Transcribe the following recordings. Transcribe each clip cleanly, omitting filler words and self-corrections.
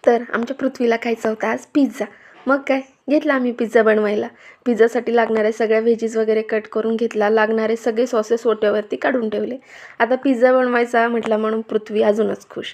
तर आमच्या पृथ्वीला खायचा होता आज पिझ्झा. मग काय घेतला आम्ही पिझ्झा बनवायला. पिझ्झासाठी लागणाऱ्या सगळ्या व्हेजीज वगैरे कट करून घेतला. लागणारे सगळे सॉसेस ओट्यावरती काढून ठेवले. आता पिझ्झा बनवायचा म्हटला म्हणून पृथ्वी अजूनच खुश.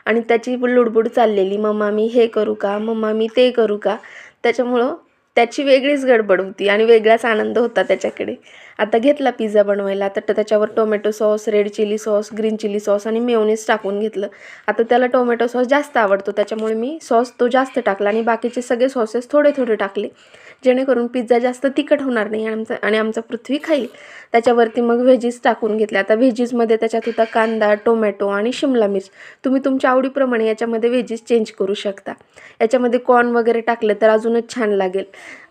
आणि त्याची लुडबुड चाललेली, मम्मा मी हे करू का, मम्मा मी ते करू का. त्याच्यामुळं त्याची वेगळीच गडबड होती आणि वेगळाच आनंद होता त्याच्याकडे. आता घेतला पिझ्झा बनवायला. आता त्याच्यावर tomato sauce, red chilli sauce, green chilli sauce आणि मेयोनीज टाकून घेतलं. आता त्याला टोमॅटो सॉस जास्त आवडतो, त्याच्यामुळे मी सॉस तो जास्त टाकला आणि बाकीचे सगळे सॉसेस थोडे थोडे टाकले, जेणेकरून पिझ्झा जास्त तिखट होणार नाही आणि आमचा पृथ्वी खाईल. त्याच्यावरती मग व्हेजीज टाकून घेतले. आता व्हेजीजमध्ये त्याच्यात होता कांदा, टोमॅटो आणि शिमला मिर्च. तुम्ही तुमच्या आवडीप्रमाणे याच्यामध्ये व्हेजीज चेंज करू शकता. याच्यामध्ये कॉर्न वगैरे टाकलं तर अजूनच छान लागेल.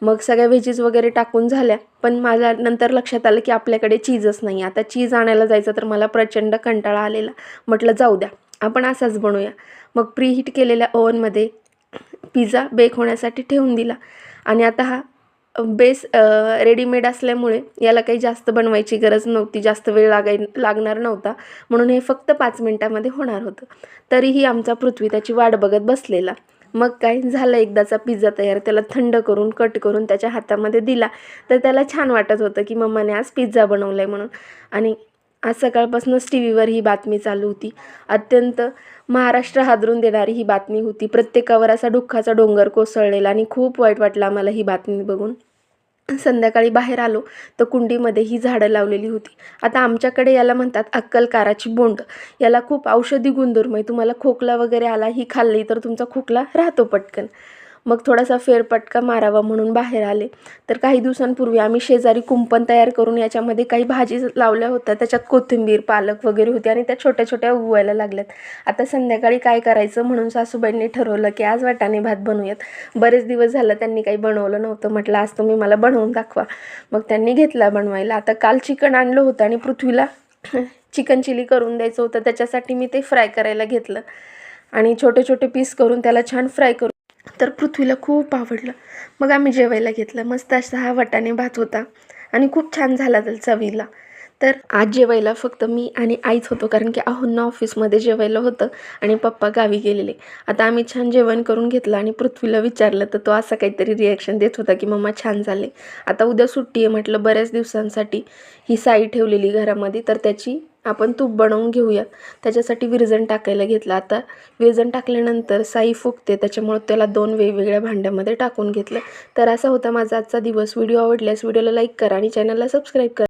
मग सगळ्या व्हेजीज वगैरे टाकून झाल्या, पण माझ्या नंतर लक्षात आलं की आपल्याकडे चीजच नाही. आता चीज आणायला जायचं तर मला प्रचंड कंटाळा आलेला. म्हटलं जाऊ द्या, आपण असाच बनवूया. मग प्रीहीट केलेल्या ओव्हनमध्ये पिझ्झा बेक होण्यासाठी ठेवून दिला. आणि आता हा बेस रेडीमेड असल्यामुळे याला काही जास्त बनवायची गरज नव्हती, जास्त वेळ लागणार नव्हता, म्हणून हे फक्त 5 मिनटामध्ये होणार होतं. तरीही आमचा पृथ्वी त्याची वाट बघत बसलेला. मग काय झालं, एकदाचा पिझ्झा तयार. त्याला थंड करून कट करून त्याच्या हातामध्ये दिला तर त्याला छान वाटत होतं की मम्माने आज पिझ्झा बनवला आहे म्हणून. आणि आज सकाळपासूनच टी व्हीवर ही बातमी चालू होती. अत्यंत महाराष्ट्र हादरून देणारी ही बातमी होती. प्रत्येकावर असा दुःखाचा डोंगर कोसळलेला आणि खूप वाईट वाटलं आम्हाला ही बातमी बघून. संध्याकाळी बाहेर आलो तर कुंडीमध्ये ही झाडं लावलेली होती. आता आमच्याकडे याला म्हणतात अक्कलकाराची बोंड. याला खूप औषधी गुणधर्म आहे. तुम्हाला खोकला वगैरे आला, ही खाल्ली तर तुमचा खोकला राहतो पटकन. मग थोडासा फेरफटका मारावा म्हणून बाहेर आले तर काही दिवसांपूर्वी आम्ही शेजारी कुंपण तयार करून याच्यामध्ये काही भाजी लावल्या होत्या. त्याच्यात कोथिंबीर, पालक वगैरे होती आणि त्या छोट्या छोट्या उगवायला लागल्यात. आता संध्याकाळी काय करायचं म्हणून सासूबाईंनी ठरवलं की आज वाटाणे भात बनवूयात. बरेच दिवस झालं त्यांनी काही बनवलं नव्हतं. म्हटलं आज तुम्ही मला बनवून दाखवा. मग त्यांनी घेतला बनवायला. आता काल चिकन आणलं होतं आणि पृथ्वीला चिकन चिली करून द्यायचं होतं. त्याच्यासाठी मी ते फ्राय करायला घेतलं आणि छोटे छोटे पीस करून त्याला छान फ्राय करून तर पृथ्वीला खूप आवडलं. मग आम्ही जेवायला घेतलं. मस्त असा हा वाटाणे भात होता आणि खूप छान झाला तर चवीला. तर आज जेवायला फक्त मी आणि आईच होतो, कारण की आहोंना ऑफिसमध्ये जेवायला होतं आणि पप्पा गावी गेलेले. आता आम्ही छान जेवण करून घेतलं आणि पृथ्वीला विचारलं तर तो असं काहीतरी रिॲक्शन देत होता की मम्मा छान झाले. आता उद्या सुट्टी आहे म्हटलं, बऱ्याच दिवसांसाठी ही साई ठेवलेली घरामध्ये तर त्याची आपण तूप बनवून घेऊया. त्याच्यासाठी विरजण टाकायला घेतलं. आता विरजण टाकल्यानंतर साई फुगते, त्याच्यामुळे त्याला 2 वेगवेगळ्या भांड्यामध्ये टाकून घेतलं. तर असा होता माझा आजचा दिवस. व्हिडिओ आवडल्यास व्हिडिओला लाईक करा आणि चॅनलला सबस्क्राईब करा.